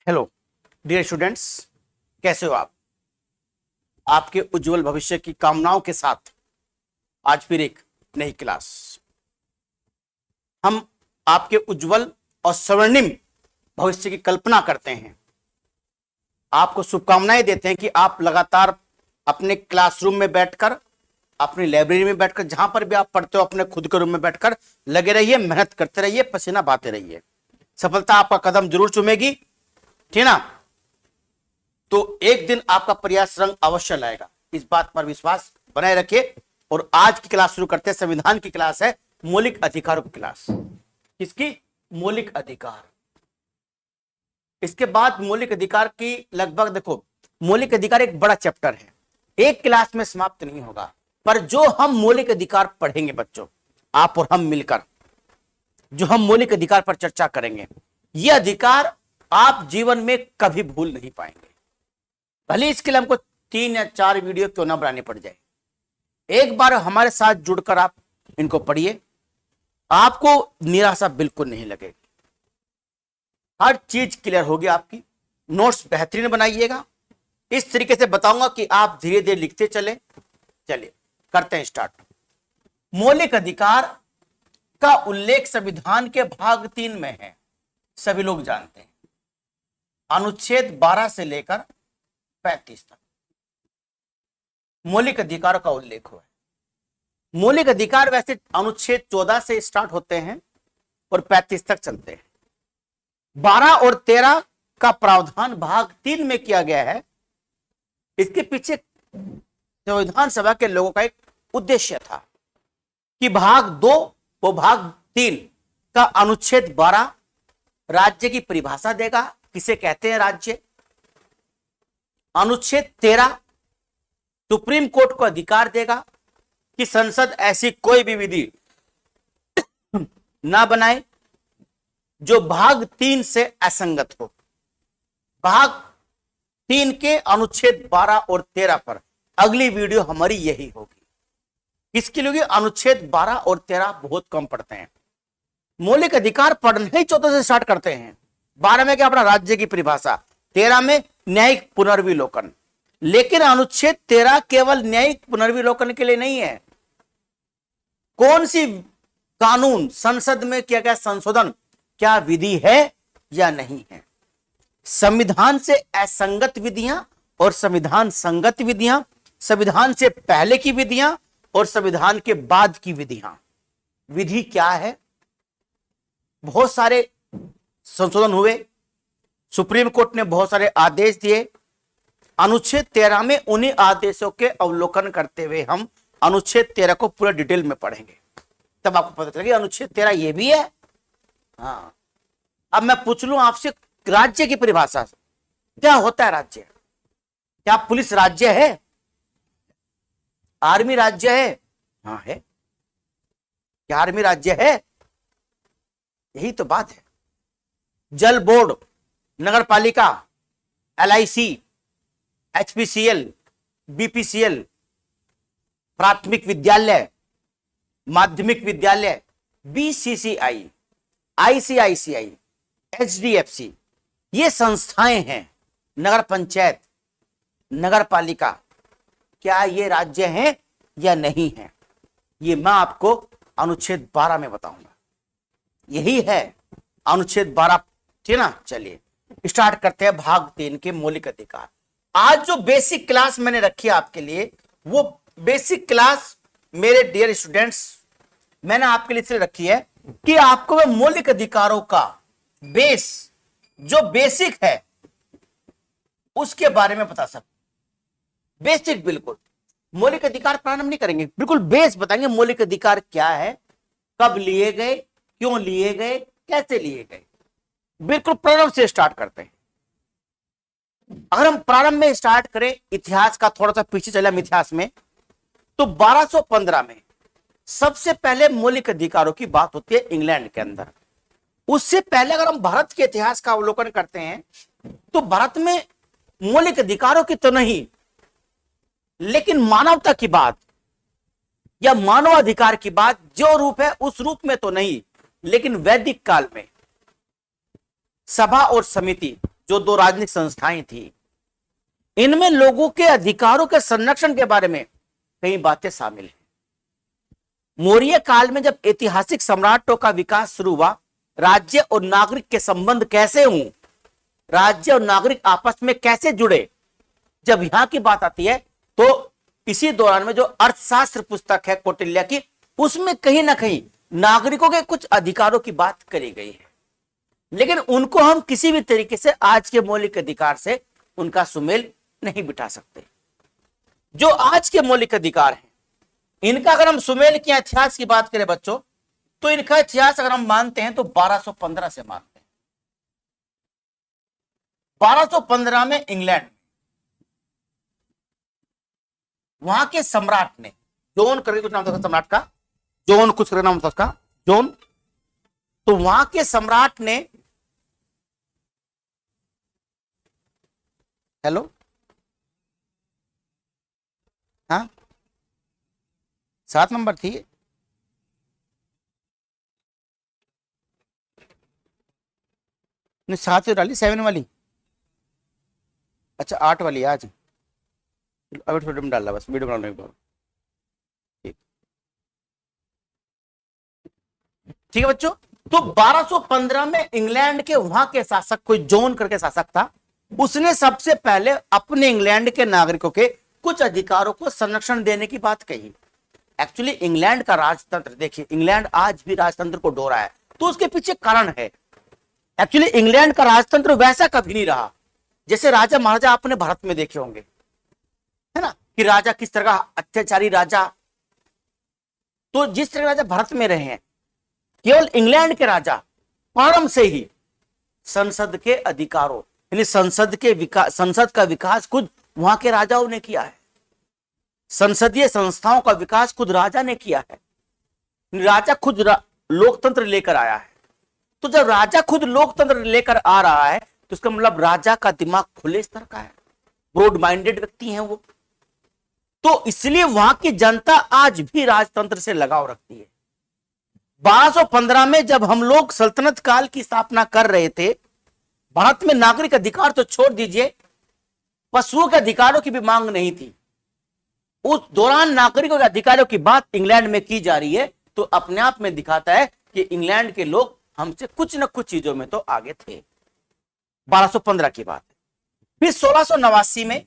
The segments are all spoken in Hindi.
हेलो डियर स्टूडेंट्स, कैसे हो आप? आपके उज्जवल भविष्य की कामनाओं के साथ आज फिर एक नई क्लास। हम आपके उज्जवल और स्वर्णिम भविष्य की कल्पना करते हैं, आपको शुभकामनाएं देते हैं कि आप लगातार अपने क्लासरूम में बैठकर, अपनी लाइब्रेरी में बैठकर, जहां पर भी आप पढ़ते हो अपने खुद के रूम में बैठकर लगे रहिए, मेहनत करते रहिए, पसीना बहाते रहिए। सफलता आपका कदम जरूर चूमेगी, ठीक ना? तो एक दिन आपका प्रयास रंग अवश्य लाएगा, इस बात पर विश्वास बनाए रखिए। और आज की क्लास शुरू करते हैं। संविधान की क्लास है, मौलिक अधिकारों की क्लास। किसकी? मौलिक अधिकार। इसके बाद मौलिक अधिकार की लगभग, देखो, मौलिक अधिकार एक बड़ा चैप्टर है, एक क्लास में समाप्त नहीं होगा। पर जो हम मौलिक अधिकार पढ़ेंगे बच्चों, आप और हम मिलकर जो हम मौलिक अधिकार पर चर्चा करेंगे, यह अधिकार आप जीवन में कभी भूल नहीं पाएंगे। भले इसके लिए हमको 3 या 4 वीडियो क्यों ना बनानी पड़ जाए, एक बार हमारे साथ जुड़कर आप इनको पढ़िए, आपको निराशा बिल्कुल नहीं लगेगी। हर चीज क्लियर होगी आपकी। नोट्स बेहतरीन बनाइएगा, इस तरीके से बताऊंगा कि आप धीरे धीरे लिखते चले। चलिए करते हैं स्टार्ट। मौलिक अधिकार का उल्लेख संविधान के भाग 3 में है, सभी लोग जानते हैं। अनुच्छेद 12 से लेकर 35 तक मौलिक अधिकारों का उल्लेख हुआ है। मौलिक अधिकार वैसे अनुच्छेद 14 से स्टार्ट होते हैं और 35 तक चलते हैं। 12 और 13 का प्रावधान भाग 3 में किया गया है। इसके पीछे संविधान सभा के लोगों का एक उद्देश्य था कि भाग 2 वो भाग 3 का अनुच्छेद 12 राज्य की परिभाषा देगा, किसे कहते हैं राज्य। अनुच्छेद 13 सुप्रीम कोर्ट को अधिकार देगा कि संसद ऐसी कोई भी विधि ना बनाए जो भाग 3 से असंगत हो। भाग 3 के अनुच्छेद 12 और 13 पर अगली वीडियो हमारी यही होगी। किसके लिए? अनुच्छेद 12 और 13 बहुत कम पढ़ते हैं। मौलिक अधिकार पढ़ने ही 14 से स्टार्ट करते हैं। 12 में क्या? अपना राज्य की परिभाषा, 13 में न्यायिक पुनर्विलोकन। लेकिन अनुच्छेद 13 केवल न्यायिक पुनर्विलोकन के लिए नहीं है। कौन सी कानून संसद में किया गया संशोधन, क्या विधि है या नहीं है। संविधान से असंगत विधियां और संविधान संगत विधियां, संविधान से पहले की विधियां और संविधान के बाद की विधियां। विधि क्या है? बहुत सारे संशोधन हुए, सुप्रीम कोर्ट ने बहुत सारे आदेश दिए। अनुच्छेद 13 में उन्हीं आदेशों के अवलोकन करते हुए हम अनुच्छेद 13 को पूरा डिटेल में पढ़ेंगे, तब आपको पता चलेगा अनुच्छेद 13 ये भी है। हाँ, अब मैं पूछ लूं आपसे, राज्य की परिभाषा क्या होता है? राज्य, क्या पुलिस राज्य है? आर्मी राज्य है? हाँ है। क्या आर्मी राज्य है? यही तो बात है। जल बोर्ड, नगर पालिका, LIC, HPCL, BPCL, प्राथमिक विद्यालय, माध्यमिक विद्यालय, BCCI, ICICI, HDFC, ये संस्थाएं हैं। नगर पंचायत, नगर पालिका, क्या ये राज्य हैं या नहीं है? ये मैं आपको अनुच्छेद 12 में बताऊंगा। यही है अनुच्छेद 12, ठीक ना? चलिए स्टार्ट करते हैं भाग 3 के मौलिक अधिकार। आज जो बेसिक क्लास मैंने रखी है आपके लिए, वो बेसिक क्लास मेरे डियर स्टूडेंट्स मैंने आपके लिए इसलिए रखी है कि आपको मैं मौलिक अधिकारों का बेस, जो बेसिक है, उसके बारे में बता सकूं। बेसिक, बिल्कुल मौलिक अधिकार प्रारंभ नहीं करेंगे, बिल्कुल बेस बताएंगे। मौलिक अधिकार क्या है, कब लिए गए, क्यों लिए गए, कैसे लिए गए, बिल्कुल प्रारंभ से स्टार्ट करते हैं। अगर हम प्रारंभ में स्टार्ट करें, इतिहास का थोड़ा सा पीछे चले हम इतिहास में, तो 1215 में सबसे पहले मौलिक अधिकारों की बात होती है इंग्लैंड के अंदर। उससे पहले अगर हम भारत के इतिहास का अवलोकन करते हैं तो भारत में मौलिक अधिकारों की तो नहीं, लेकिन मानवता की बात या मानवाधिकार की बात जो रूप है उस रूप में तो नहीं, लेकिन वैदिक काल में सभा और समिति जो दो राजनीतिक संस्थाएं थी, इनमें लोगों के अधिकारों के संरक्षण के बारे में कई बातें शामिल हैं। मौर्य काल में जब ऐतिहासिक सम्राटों का विकास शुरू हुआ, राज्य और नागरिक के संबंध कैसे हों, राज्य और नागरिक आपस में कैसे जुड़े, जब यहां की बात आती है तो इसी दौरान में जो अर्थशास्त्र पुस्तक है कौटिल्य की, उसमें कहीं ना कहीं नागरिकों के कुछ अधिकारों की बात करी गई है, लेकिन उनको हम किसी भी तरीके से आज के मौलिक अधिकार से उनका सुमेल नहीं बिठा सकते। जो आज के मौलिक अधिकार हैं, इनका अगर हम सुमेल के इतिहास की बात करें बच्चों, तो इनका इतिहास अगर हम मानते हैं तो 1215 से मानते हैं। 1215 में इंग्लैंड, वहां के सम्राट ने, जॉन करके कुछ नाम था सम्राट का, जॉन कुछ करके नाम था उसका, जॉन, तो वहां के सम्राट ने, हेलो, हाँ 7 नंबर थी, नहीं 7 डाली, 7 वाली, अच्छा 8 वाली आज, अभी थोड़े में डालना, बस वीडियो बनाने के बाद, ठीक है बच्चों। तो 1215 में इंग्लैंड के वहां के शासक, कोई जॉन करके शासक था, उसने सबसे पहले अपने इंग्लैंड के नागरिकों के कुछ अधिकारों को संरक्षण देने की बात कही। एक्चुअली इंग्लैंड का राजतंत्र, देखिए इंग्लैंड आज भी राजतंत्र को डो रहा है, तो उसके पीछे कारण है। एक्चुअली इंग्लैंड का राजतंत्र वैसा कभी नहीं रहा जैसे राजा महाराजा आपने भारत में देखे होंगे, है ना, कि राजा किस तरह का अत्याचारी राजा, तो जिस तरह राजा भारत में रहे हैं, केवल इंग्लैंड के राजा प्रारंभ से ही संसद के अधिकारों, यानी संसद का विकास खुद वहां के राजाओं ने किया है। संसदीय संस्थाओं का विकास खुद राजा ने किया है। राजा खुद लोकतंत्र लेकर आया है। तो जब राजा खुद लोकतंत्र लेकर आ रहा है तो इसका मतलब राजा का दिमाग खुले स्तर का है, ब्रॉड माइंडेड व्यक्ति हैं वो। तो इसलिए वहां की जनता आज भी राजतंत्र से लगाव रखती है। 1215 में जब हम लोग सल्तनत काल की स्थापना कर रहे थे, भारत में नागरिक अधिकार तो छोड़ दीजिए, पशुओं के अधिकारों की भी मांग नहीं थी। उस दौरान नागरिकों के अधिकारों की बात इंग्लैंड में की जा रही है, तो अपने आप में दिखाता है कि इंग्लैंड के लोग हमसे कुछ न कुछ चीजों में तो आगे थे। 1215 की बात है। फिर 1689 में,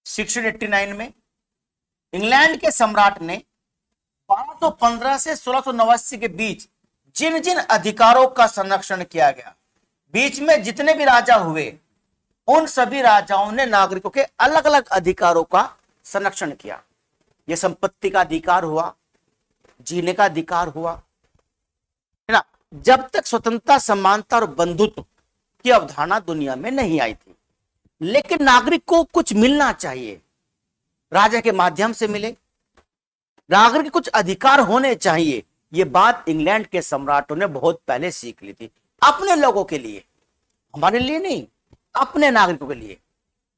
1689 में इंग्लैंड के सम्राट ने 1215 से 1689 के बीच जिन जिन अधिकारों का संरक्षण किया गया, बीच में जितने भी राजा हुए, उन सभी राजाओं ने नागरिकों के अलग अलग अधिकारों का संरक्षण किया। यह संपत्ति का अधिकार हुआ, जीने का अधिकार हुआ, है ना, जब तक स्वतंत्रता, समानता और बंधुत्व की अवधारणा दुनिया में नहीं आई थी। लेकिन नागरिक को कुछ मिलना चाहिए, राजा के माध्यम से मिले, नागरिक के कुछ अधिकार होने चाहिए। यह बात इंग्लैंड के सम्राटों ने बहुत पहले सीख ली थी, अपने लोगों के लिए, हमारे लिए नहीं, अपने नागरिकों के लिए।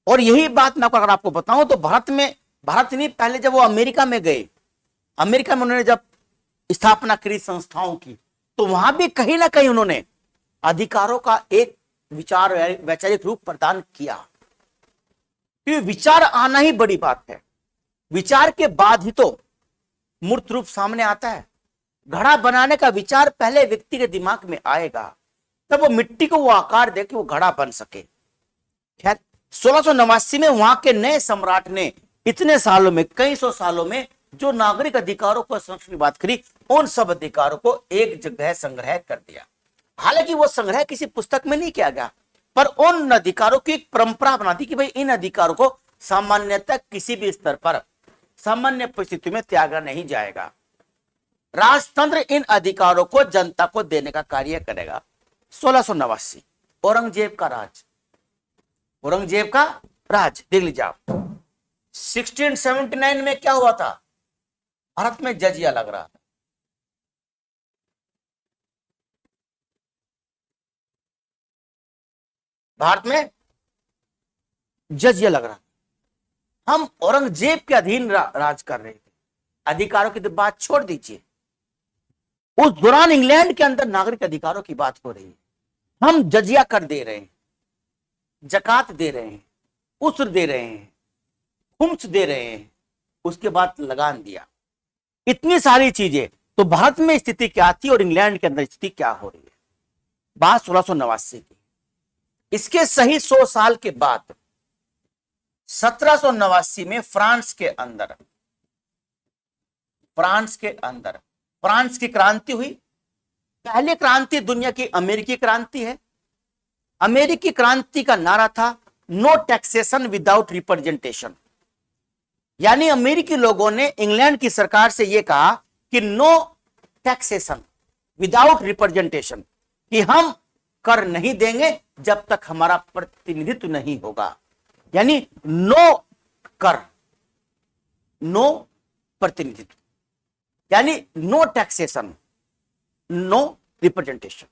और यही बात मैं अगर आपको बताऊं तो भारत नहीं, पहले जब वो अमेरिका में गए, अमेरिका में उन्होंने जब स्थापना करी संस्थाओं की, तो वहां भी कहीं ना कहीं उन्होंने अधिकारों का एक विचार, वैचारिक रूप प्रदान किया। तो विचार आना ही बड़ी बात है। विचार के बाद ही तो मूर्त रूप सामने आता है। घड़ा बनाने का विचार पहले व्यक्ति के दिमाग में आएगा, तब वो मिट्टी को वो आकार दे कि वो घड़ा बन सके। खैर 1689 में वहां के नए सम्राट ने इतने सालों में, कई सौ सालों में जो नागरिक अधिकारों को संरक्षण की बात करी, उन सब अधिकारों को एक जगह संग्रह कर दिया। हालांकि वो संग्रह किसी पुस्तक में नहीं किया गया, पर उन अधिकारों की एक परंपरा बना दी कि भाई इन अधिकारों को सामान्यतः किसी भी स्तर पर, सामान्य परिस्थिति में त्यागा नहीं जाएगा। राजतंत्र इन अधिकारों को जनता को देने का कार्य करेगा। 1689 औरंगजेब का राज, औरंगजेब का राज देख लीजिए आप। 1679 में क्या हुआ था, भारत में जजिया लग रहा था। भारत में जजिया लग रहा, हम औरंगजेब के अधीन राज कर रहे थे। अधिकारों की तो बात छोड़ दीजिए, उस दौरान इंग्लैंड के अंदर नागरिक अधिकारों की बात हो रही है। हम जजिया कर दे रहे हैं, जकात दे रहे हैं, उस्र दे रहे हैं, खुम्स दे रहे हैं, उसके बाद लगान दिया, इतनी सारी चीजें। तो भारत में स्थिति क्या थी और इंग्लैंड के अंदर स्थिति क्या हो रही है? बात 1689 की। इसके सही 100 साल के बाद 1789 में फ्रांस के अंदर फ्रांस की क्रांति हुई। पहली क्रांति दुनिया की अमेरिकी क्रांति है। अमेरिकी क्रांति का नारा था नो टैक्सेशन विदाउट रिप्रेजेंटेशन, यानी अमेरिकी लोगों ने इंग्लैंड की सरकार से यह कहा कि नो टैक्सेशन विदाउट रिप्रेजेंटेशन, कि हम कर नहीं देंगे जब तक हमारा प्रतिनिधित्व नहीं होगा। यानी नो कर, नो प्रतिनिधित्व, यानी no taxation, no representation,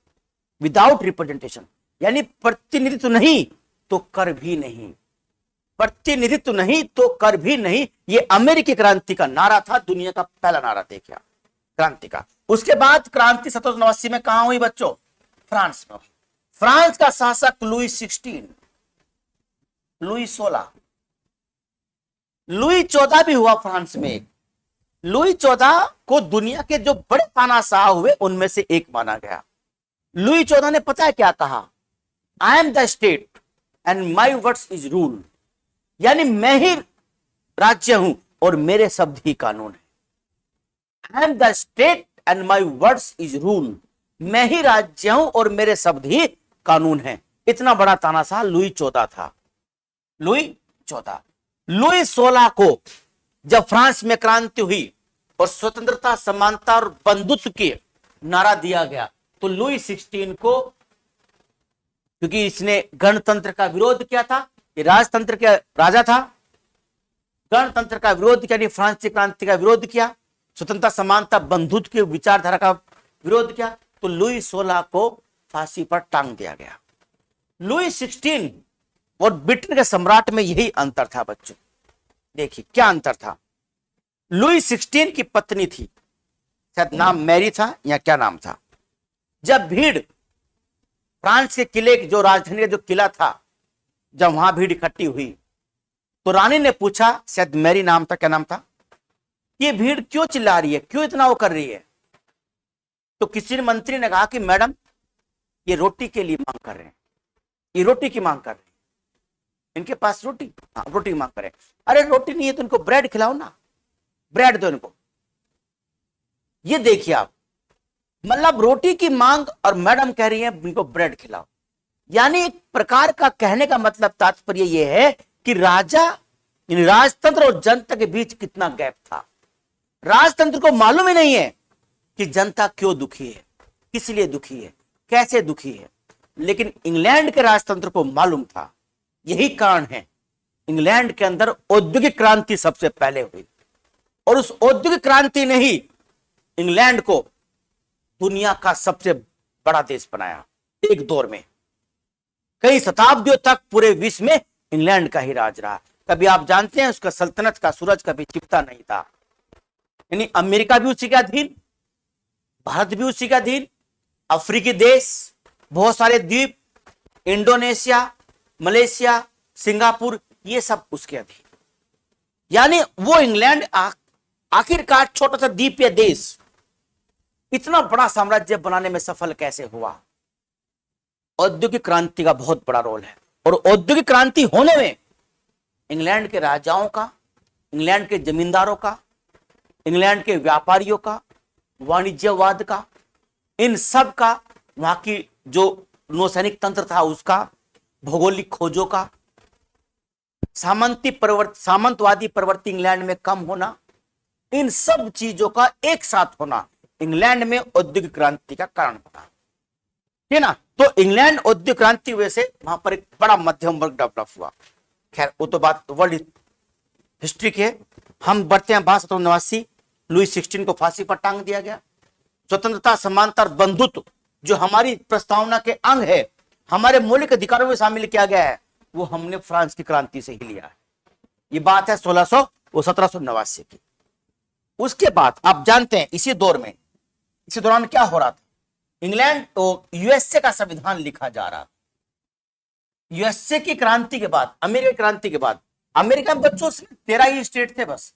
without representation, यानी प्रतिनिधित्व नहीं तो कर भी नहीं, प्रतिनिधित्व नहीं तो कर भी नहीं। यह अमेरिकी क्रांति का नारा था, दुनिया का पहला नारा देखा क्रांति का। उसके बाद क्रांति 1789 में कहां हुई बच्चों? फ्रांस में। फ्रांस का शासक लुई 16, लुई 16, लुई 14 भी हुआ फ्रांस में। लुई 14 को दुनिया के जो बड़े तानाशाह हुए उनमें से एक माना गया। लुई 14 ने पता है क्या कहा? I am the state and my words is rule, यानी मैं ही राज्य हूं और मेरे शब्द ही कानून है। I am the state and my words is rule, मैं ही राज्य हूं और मेरे शब्द ही कानून है। इतना बड़ा तानाशाह लुई 14 था, लुई 14। लुई 16 को जब फ्रांस में क्रांति हुई और स्वतंत्रता, समानता और बंधुत्व के नारा दिया गया, तो लुई 16 को, क्योंकि इसने गणतंत्र का विरोध किया था, ये राजतंत्र के राजा था, गणतंत्र का विरोध किया, फ्रांसीसी क्रांति का विरोध किया, स्वतंत्रता, समानता, बंधुत्व की विचारधारा का विरोध किया, तो लुई 16 को फांसी पर टांग दिया गया। लुई 16 और ब्रिटेन के सम्राट में यही अंतर था बच्चों। देखिए क्या अंतर था। लुई 16 की पत्नी थी, शायद नाम मैरी था या क्या नाम था। जब भीड़ फ्रांस के किले, जो राजधानी का जो किला था, जब वहां भीड़ इकट्ठी हुई तो रानी ने पूछा, शायद मैरी नाम था, क्या नाम था, ये भीड़ क्यों चिल्ला रही है, क्यों इतना वो कर रही है? तो किसी मंत्री ने कहा कि मैडम ये रोटी के लिए मांग कर रहे हैं, ये रोटी की मांग कर रहे हैं, इनके पास रोटी, हाँ रोटी की मांग कर रहे हैं। अरे रोटी नहीं है तो इनको ब्रेड खिलाओ ना, ब्रेड दो इनको। ये देखिए आप, मतलब रोटी की मांग और मैडम कह रही है इनको ब्रेड खिलाओ। यानी एक प्रकार का कहने का मतलब, तात्पर्य यह है कि राजा, राजतंत्र और जनता के बीच कितना गैप था। राजतंत्र को मालूम ही नहीं है कि जनता क्यों दुखी है, किस लिए दुखी है, कैसे दुखी है, लेकिन इंग्लैंड के राजतंत्र को मालूम था। यही कारण है इंग्लैंड के अंदर औद्योगिक क्रांति सबसे पहले हुई और उस औद्योगिक क्रांति ने ही इंग्लैंड को दुनिया का सबसे बड़ा देश बनाया। एक दौर में कई शताब्दियों तक पूरे विश्व में इंग्लैंड का ही राज रहा। कभी आप जानते हैं उसका सल्तनत का सूरज कभी छिपता नहीं था। यानी अमेरिका भी उसी के अधीन, भारत भी उसी के अधीन, अफ्रीकी देश, बहुत सारे द्वीप, इंडोनेशिया, मलेशिया, सिंगापुर, ये सब उसके अधीन। यानी वो इंग्लैंड आखिरकार छोटा सा द्वीपीय देश इतना बड़ा साम्राज्य बनाने में सफल कैसे हुआ? औद्योगिक क्रांति का बहुत बड़ा रोल है। और औद्योगिक क्रांति होने में इंग्लैंड के राजाओं का, इंग्लैंड के जमींदारों का, इंग्लैंड के व्यापारियों का, वाणिज्यवाद का, इन सब का, वहां की जो नौसैनिक तंत्र था उसका, भौगोलिक खोजों का, सामंतवादी प्रवृत्ति इंग्लैंड में कम होना, इन सब चीजों का एक साथ होना इंग्लैंड में औद्योगिक क्रांति का कारण बना, है ना। तो इंग्लैंड औद्योगिक क्रांति वजह से वहां पर एक बड़ा मध्यम वर्ग डेवलप हुआ। खैर वो तो बात वर्ल्ड हिस्ट्री की है। हम बढ़ते हैं 1789। लुई 16 को फांसी पर टांग दिया गया। स्वतंत्रता, समानता और बंधुत्व जो हमारी प्रस्तावना के अंग है, हमारे मौलिक अधिकारों में शामिल किया गया है, वो हमने फ्रांस की क्रांति से ही लिया है। ये बात है 1789 की। उसके बाद आप जानते हैं इसी दौरान क्या हो रहा था? इंग्लैंड तो यूएसए का संविधान लिखा जा रहा। यूएसए की क्रांति के बाद, अमेरिका की क्रांति के बाद, अमेरिका में बच्चों सिर्फ 13 ही स्टेट थे, बस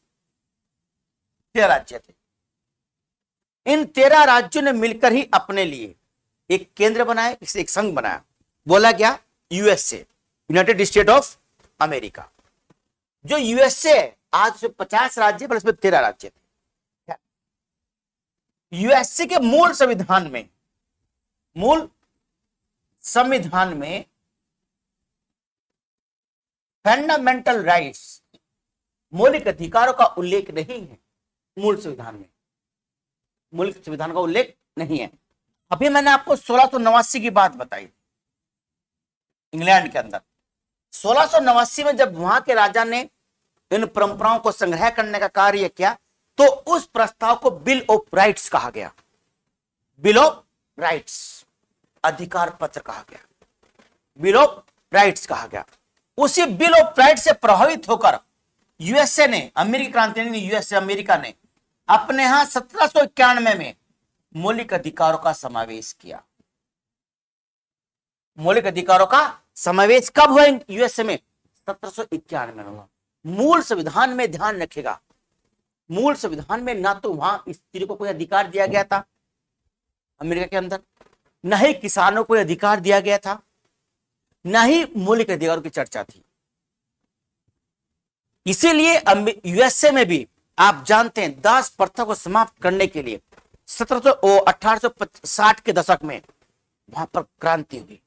13 राज्य थे। इन 13 राज्यों ने मिलकर ही अपने लिए एक केंद्र बनाया, एक संघ बनाया, बोला गया USA, United state of America. जो यूएसए आज 50 राज्य पर, इसमें 13 राज्य थे। यूएसए के मूल संविधान में फंडामेंटल राइट्स, मौलिक अधिकारों का उल्लेख नहीं है। मूल संविधान का उल्लेख नहीं है। अभी मैंने आपको 1689 की बात बताई, इंग्लैंड के अंदर 1689 में जब वहां के राजा ने इन परंपराओं को संग्रह करने का कार्य किया, तो उस प्रस्ताव को बिल ऑफ राइट्स कहा गया। बिल ऑफ राइट्स, अधिकार पत्र कहा गया, बिल ऑफ राइट्स कहा गया। उसी बिल ऑफ राइट्स से प्रभावित होकर यूएसए ने, अमेरिकी क्रांति ने, यूएसए अमेरिका ने अपने यहां 1791 में मौलिक अधिकारों का समावेश किया। मौलिक अधिकारों का समावेश कब हुआ यूएसए में? 1791 में हुआ। मूल संविधान में ध्यान रखेगा, मूल संविधान में ना तो वहां स्त्री को कोई अधिकार दिया गया था अमेरिका के अंदर, न ही किसानों को अधिकार दिया गया था, न ही मौलिक अधिकारों की चर्चा थी। इसीलिए यूएसए में भी आप जानते हैं दास प्रथा को समाप्त करने के लिए 1860 के दशक में वहां पर क्रांति हुई,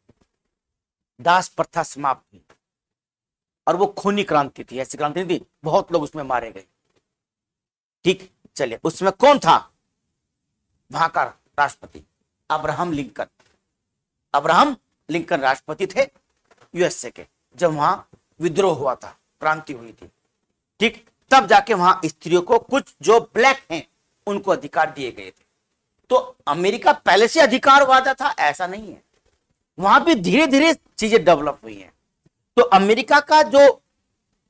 दास प्रथा समाप्त हुई। और वो खूनी क्रांति थी, ऐसी क्रांति थी, बहुत लोग उसमें मारे गए। ठीक, चलिए, उसमें कौन था? वहां का राष्ट्रपति अब्राहम लिंकन। अब्राहम लिंकन राष्ट्रपति थे यूएसए के, जब वहां विद्रोह हुआ था, क्रांति हुई थी। ठीक, तब जाके वहां स्त्रियों को, कुछ जो ब्लैक हैं उनको अधिकार दिए गए थे। तो अमेरिका पहले से अधिकारवाद था ऐसा नहीं है, वहां भी धीरे धीरे चीजें डेवलप हुई हैं। तो अमेरिका का जो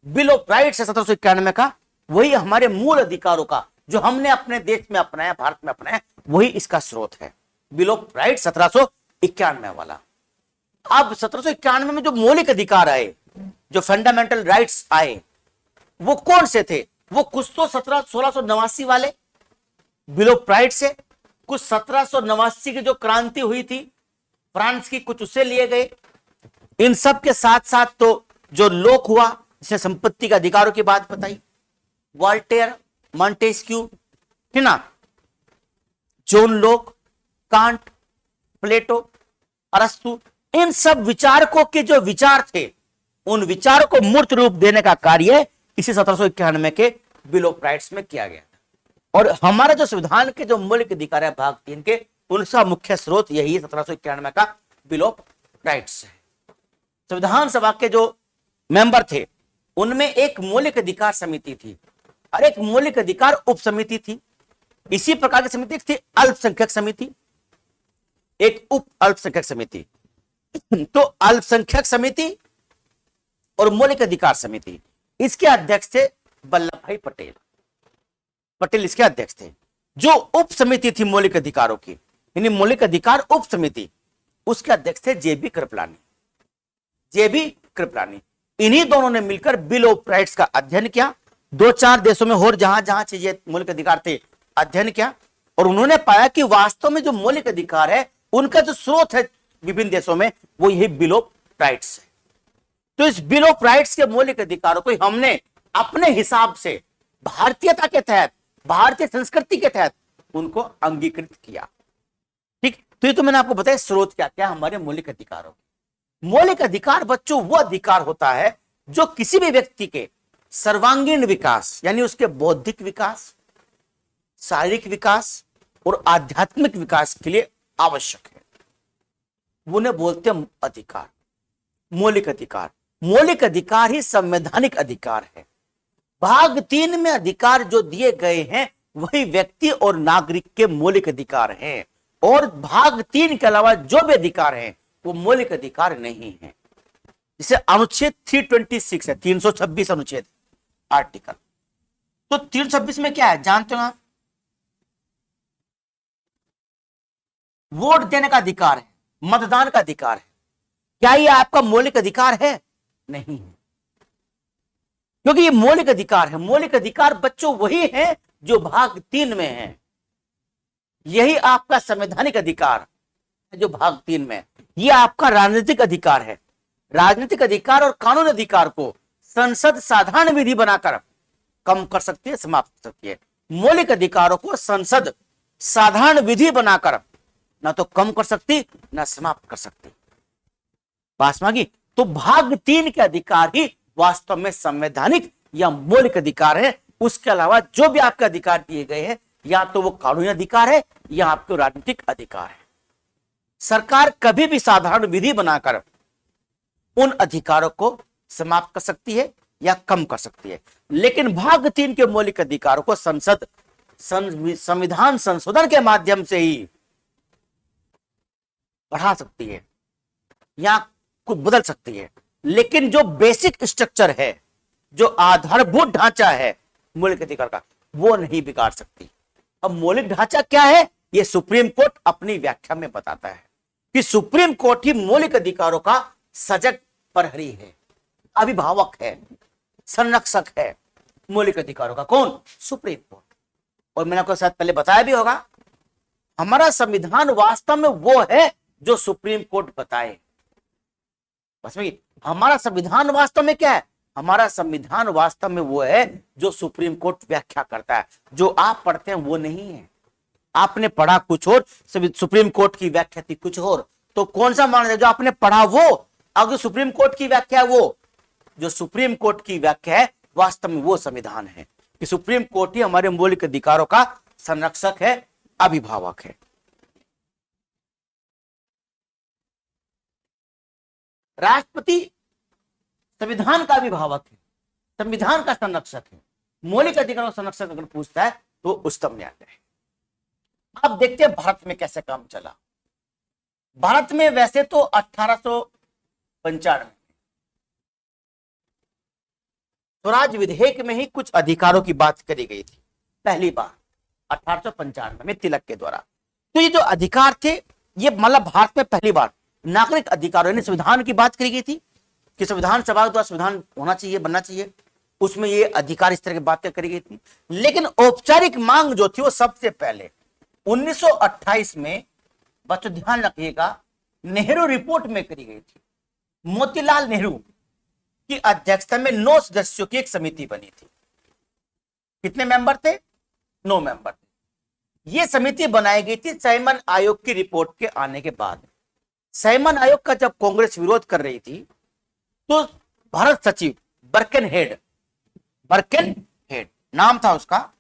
बिल ऑफ राइट्स है 1791 का, वही हमारे मूल अधिकारों का, जो हमने अपने देश में अपनाया, भारत में अपनाया, वही इसका स्रोत है, बिल ऑफ राइट्स 1791 वाला। अब 1791 में जो मौलिक अधिकार आए, जो फंडामेंटल राइट्स आए, वो कौन से थे? वो कुछ तो 1689 वाले बिल ऑफ राइट्स से, कुछ 1789 की जो क्रांति हुई थी फ्रांस की, कुछ उससे लिए गए। इन सब के साथ साथ तो जो लोक हुआ, जिसने संपत्ति के अधिकारों की बात बताई, वॉल्टेयर, मॉन्टेस्क्यू, है ना, जॉन लोक, कांट, प्लेटो, अरस्तु, इन सब विचारकों के जो विचार थे, उन विचारों को मूर्त रूप देने का कार्य इसी 1791 के बिल ऑफ राइट्स में किया गया। और हमारा जो संविधान के जो मौलिक अधिकार है भाग 3 के, उनका मुख्य स्रोत यही 1791 का बिल ऑफ राइट्स है। संविधान सभा के जो मेंबर थे, उनमें एक मौलिक अधिकार समिति थी और एक मौलिक अधिकार उप समिति थी। इसी प्रकार की समिति थी अल्पसंख्यक समिति, एक उप अल्पसंख्यक समिति। तो अल्पसंख्यक समिति और मौलिक अधिकार समिति, इसके अध्यक्ष थे वल्लभ भाई पटेल। पटेल इसके अध्यक्ष थे। जो उप समिति थी मौलिक अधिकारों की, यानी मौलिक अधिकार उप समिति, उसके अध्यक्ष थे जेबी कृपलानी। जेबी कृपलानी, इन्हीं दोनों ने मिलकर बिल ऑफ राइट्स का अध्ययन किया। 2-4 देशों में और जहां जहां चीजें मौलिक अधिकार थे, अध्ययन किया, और उन्होंने पाया कि वास्तव में जो मौलिक अधिकार है, उनका जो स्रोत है विभिन्न देशों में, वो यही बिल ऑफ राइट्स है। तो इस बिल ऑफ राइट्स के मौलिक अधिकारों को हमने अपने हिसाब से भारतीयता के तहत, भारतीय संस्कृति के तहत उनको अंगीकृत किया। ठीक, तो ये तो मैंने आपको बताया स्रोत क्या क्या हमारे मौलिक अधिकारों। मौलिक अधिकार बच्चों वो अधिकार होता है जो किसी भी व्यक्ति के सर्वांगीण विकास, यानी उसके बौद्धिक विकास, शारीरिक विकास और आध्यात्मिक विकास के लिए आवश्यक है। वो ने बोलते हैं अधिकार, मौलिक अधिकार। मौलिक अधिकार ही संवैधानिक अधिकार है। भाग 3 में अधिकार जो दिए गए हैं वही व्यक्ति और नागरिक के मौलिक अधिकार हैं, और भाग 3 के अलावा जो भी अधिकार हैं वो मौलिक अधिकार नहीं है। जैसे अनुच्छेद 326 है, 326 अनुच्छेद आर्टिकल। तो 326 में क्या है जानते हो आप? वोट देने का अधिकार है, मतदान का अधिकार है। क्या ये आपका मौलिक अधिकार है? नहीं है, क्योंकि ये मौलिक अधिकार है। मौलिक अधिकार बच्चों वही है जो भाग 3 में है। यही आपका संवैधानिक अधिकार है जो भाग 3 में है। ये आपका राजनीतिक अधिकार है। राजनीतिक अधिकार और कानून अधिकार को संसद साधारण विधि बनाकर कम कर सकती है, समाप्त कर सकती है। मौलिक अधिकारों को संसद साधारण विधि बनाकर ना तो कम कर सकती ना समाप्त कर सकती। पास मांगी तो भाग 3 के अधिकार ही वास्तव में संवैधानिक या मौलिक अधिकार है। उसके अलावा जो भी आपके अधिकार दिए गए हैं या तो वो कानूनी अधिकार है या आपके राजनीतिक अधिकार है। सरकार कभी भी साधारण विधि बनाकर उन अधिकारों को समाप्त कर सकती है या कम कर सकती है, लेकिन भाग 3 के मौलिक अधिकारों को संसद संविधान संशोधन के माध्यम से ही बढ़ा सकती है या कुछ बदल सकती है। लेकिन जो बेसिक स्ट्रक्चर है, जो आधारभूत ढांचा है मौलिक अधिकार का, वो नहीं बिगाड़ सकती। अब मौलिक ढांचा क्या है, यह सुप्रीम कोर्ट अपनी व्याख्या में बताता है कि सुप्रीम कोर्ट ही मौलिक अधिकारों का सजग प्रहरी है, अभिभावक है, संरक्षक है मौलिक अधिकारों का। कौन? Supreme court. और मैंने आपको शायद पहले बताया भी होगा, हमारा संविधान वास्तव में वो है जो सुप्रीम कोर्ट बताए। बस में हमारा संविधान वास्तव में क्या है? हमारा संविधान वास्तव में वो है जो सुप्रीम कोर्ट व्याख्या करता है। जो आप पढ़ते हैं वो नहीं है। आपने पढ़ा कुछ और, सुप्रीम कोर्ट की व्याख्या थी कुछ और, तो कौन सा मानना है? जो आपने पढ़ा वो, अगर सुप्रीम कोर्ट की व्याख्या वो, जो सुप्रीम कोर्ट की व्याख्या है वास्तव में वो संविधान है कि सुप्रीम कोर्ट ही हमारे मौलिक अधिकारों का संरक्षक है, अभिभावक है। राष्ट्रपति संविधान का अभिभावक है, संविधान का संरक्षक है। मौलिक अधिकारों का संरक्षक अगर पूछता है तो उच्चतम न्यायालय है। अब देखते हैं भारत में कैसे काम चला। भारत में वैसे तो 1895 स्वराज विधेयक में ही कुछ अधिकारों की बात करी गई थी, पहली बार 1895 में तिलक के द्वारा। तो ये जो अधिकार थे, ये मतलब भारत में पहली बार नागरिक अधिकारों यानी संविधान की बात करी गई थी कि संविधान सभा द्वारा संविधान होना चाहिए, बनना चाहिए, उसमें ये अधिकार इस तरह की बातें करी गई थी। लेकिन औपचारिक मांग जो थी वो सबसे पहले 1928 में, बच्चों ध्यान रखिएगा, नेहरू रिपोर्ट में करी गई थी। मोतीलाल नेहरू की अध्यक्षता में 9 सदस्यों की एक समिति बनी थी। कितने मेंबर थे? 9 मेंबर थे। यह समिति बनाई गई थी साइमन आयोग की रिपोर्ट के आने के बाद। साइमन आयोग का जब कांग्रेस विरोध कर रही थी तो भारत सचिव बर्कनहेड नाम था उसका,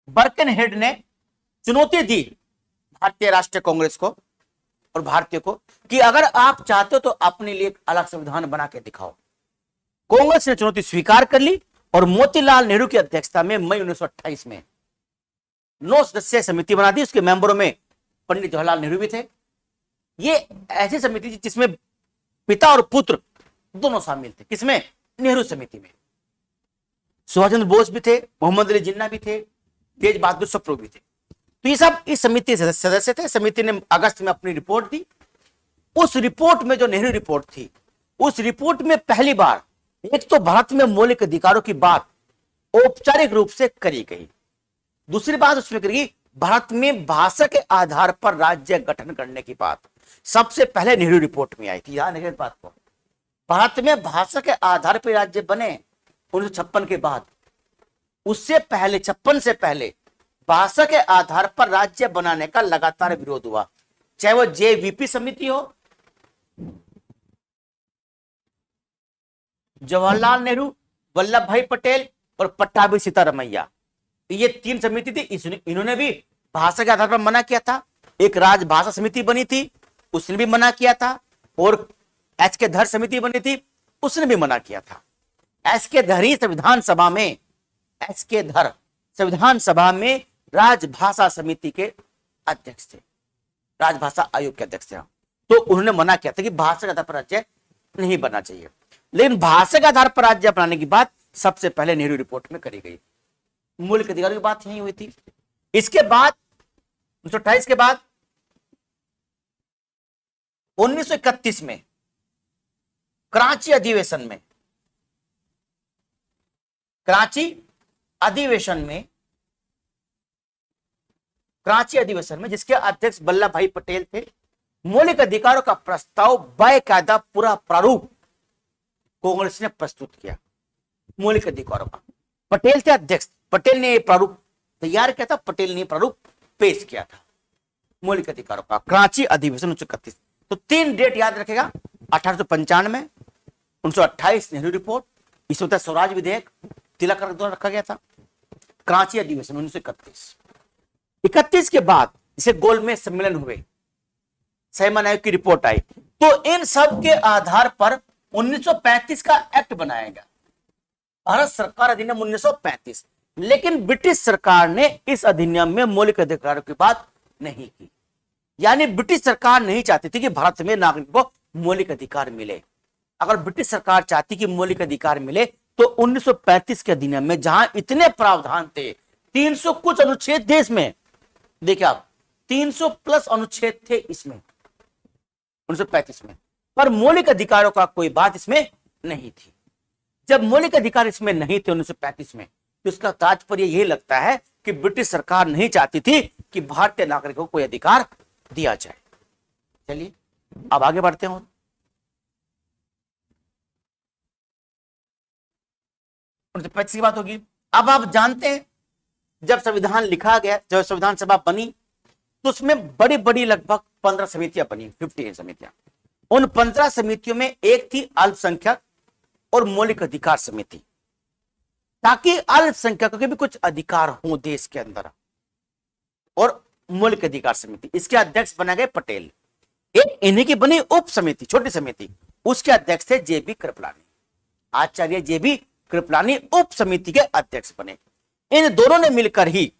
बर्कनहेड ने चुनौती दी भारतीय राष्ट्रीय कांग्रेस को और भारतीय को कि अगर आप चाहते हो तो अपने लिए एक अलग संविधान बना के दिखाओ। कांग्रेस ने चुनौती स्वीकार कर ली और मोतीलाल नेहरू की अध्यक्षता में मई 1928 में 9 सदस्यीय समिति बना दी। उसके मेंबरों में पंडित जवाहरलाल नेहरू भी थे। ये ऐसी समिति थी जिसमें पिता और पुत्र दोनों शामिल थे। किसमें? नेहरू समिति में। सुभाष चंद्र बोस भी थे, मोहम्मद अली जिन्ना भी थे, तेज बहादुर सप्रू भी थे। तो ये सब इस समिति के सदस्य थे। समिति ने अगस्त में अपनी रिपोर्ट दी। उस रिपोर्ट में जो नेहरू रिपोर्ट थी, उस रिपोर्ट में पहली बार एक तो भारत में मौलिक अधिकारों की बात औपचारिक रूप से करी गई। दूसरी बात उसमें करी गई भारत में भाषा के आधार पर राज्य गठन करने की बात सबसे पहले नेहरू रिपोर्ट में आई थी। ध्यान रखिए बात को, भारत में भाषा के आधार पर राज्य बने 1956 के बाद। उससे पहले 56 से पहले भाषा के आधार पर राज्य बनाने का लगातार विरोध हुआ, चाहे वो जेवीपी समिति हो, जवाहरलाल नेहरू, वल्लभ भाई पटेल और पट्टाभी सीतारमैया, ये 3 समिति थी। इन्होंने भी भाषा के आधार पर मना किया था। एक राजभाषा समिति बनी थी, उसने भी मना किया था। और एच के धर समिति बनी थी, उसने भी मना किया था। एच के धर ही संविधान सभा में, एच के धर संविधान सभा में राजभाषा समिति के अध्यक्ष थे, राजभाषा आयोग के अध्यक्ष थे। तो उन्होंने मना किया था कि भाषा के आधार पर राज्य नहीं बनना चाहिए। लेकिन भाषा के आधार पर राज्य बनाने की बात सबसे पहले नेहरू रिपोर्ट में करी गई। मौलिक अधिकारों की बात यही हुई थी। इसके बाद 1928 के बाद 1931 में कराची अधिवेशन में, कराची अधिवेशन में जिसके अध्यक्ष वल्लभ भाई पटेल थे, मौलिक अधिकारों का प्रस्ताव बाकायदा पूरा प्रारूप कांग्रेस ने प्रस्तुत किया। मौलिक अधिकारों का पटेल थे अध्यक्ष, पटेल ने प्रारूप तैयार किया था, पटेल ने प्रारूप पेश किया था मौलिक अधिकारों का। कराची अधिवेशन 1931, तो 3 डेट याद रखेगा, 1895, 1928 नेहरू रिपोर्ट, इसमें स्वराज विधेयक तिलक द्वारा रखा गया था, कराची अधिवेशन 1931। 31 के बाद इसे गोलमेज सम्मेलन हुए, सैमन आयोग की रिपोर्ट आई, तो इन सब के आधार पर 1935 का एक्ट बनाया गया, भारत सरकार अधिनियम 1935। लेकिन ब्रिटिश सरकार ने इस अधिनियम में मौलिक अधिकारों की बात नहीं की, यानी ब्रिटिश सरकार नहीं चाहती थी कि भारत में नागरिकों को मौलिक अधिकार मिले। अगर ब्रिटिश सरकार चाहती कि मौलिक अधिकार मिले तो 1935 के अधिनियम में जहां इतने प्रावधान थे, 300 कुछ अनुच्छेद देश में, देखिए आप 300 प्लस अनुच्छेद थे इसमें 1935 में, पर मौलिक अधिकारों का कोई बात इसमें नहीं थी। जब मौलिक अधिकार इसमें नहीं थे 1935 में, तो इसका तात्पर्य यही लगता है कि ब्रिटिश सरकार नहीं चाहती थी कि भारतीय नागरिकों को कोई अधिकार दिया जाए। चलिए अब आगे बढ़ते हैं। 1935 की बात होगी। अब आप जानते हैं जब संविधान लिखा गया, जब संविधान सभा बनी, तो उसमें बड़ी बड़ी लगभग 15 समितियां बनी, 15 समितियां। उन 15 समितियों में एक थी अल्पसंख्यक और मौलिक अधिकार समिति, ताकि अल्पसंख्यकों के भी कुछ अधिकार हों देश के अंदर। और मौलिक अधिकार समिति, इसके अध्यक्ष बना गए पटेल। एक इन्हीं की बनी उप समिति, छोटी समिति, उसके अध्यक्ष थे जेबी कृपलानी, आचार्य जेबी कृपलानी उप समिति के अध्यक्ष बने। इन दोनों ने मिलकर ही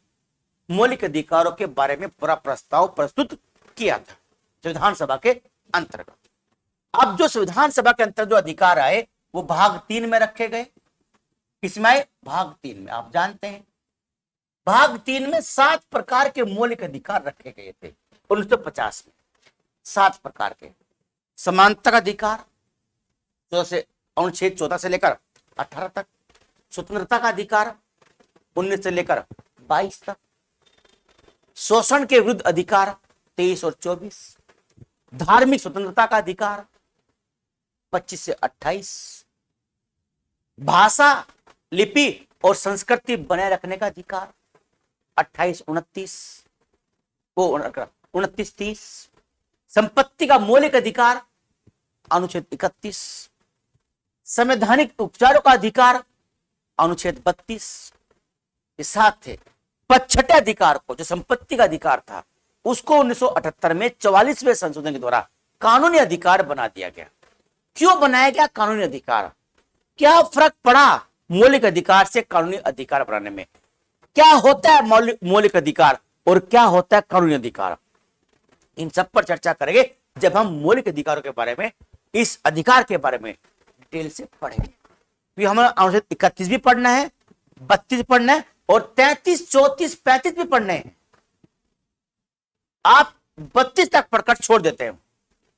मौलिक अधिकारों के बारे में पूरा प्रस्ताव प्रस्तुत किया था संविधान सभा के अंतर्गत। अब जो संविधान सभा के अंतर्गत जो अधिकार आए वो भाग 3 में रखे गए। किसमें आए? भाग 3 में। आप जानते हैं भाग 3 में 7 प्रकार के मौलिक अधिकार रखे गए थे 1950 में। 7 प्रकार के। समानता का अधिकार अनुच्छेद 14 से लेकर 18 तक, स्वतंत्रता का अधिकार 19 से लेकर 22 तक, शोषण के विरुद्ध अधिकार 23 और 24, धार्मिक स्वतंत्रता का अधिकार 25 से 28, भाषा, लिपि और संस्कृति बनाए रखने का अधिकार 28, 29 को 29, 30, संपत्ति का मौलिक अधिकार अनुच्छेद 31, संवैधानिक उपचारों का अधिकार अनुच्छेद 32। ये 7 थे। 65 अधिकार को, जो संपत्ति का अधिकार था, उसको 1978 में 44वें संशोधन के द्वारा कानूनी अधिकार बना दिया गया। क्यों बनाया गया कानूनी अधिकार? क्या फर्क पड़ा मौलिक अधिकार से कानूनी अधिकार बनाने में? क्या होता है मौलिक अधिकार और क्या होता है कानूनी अधिकार? इन सब पर चर्चा करेंगे जब हम मौलिक अधिकारों के बारे में, इस अधिकार के बारे में डिटेल से पढ़ेंगे। तो हमें अनुच्छेद 31 भी पढ़ना है, 32 पढ़ना है और 33, 34, 35 भी पढ़ने हैं। आप 32 तक पढ़कर छोड़ देते हैं।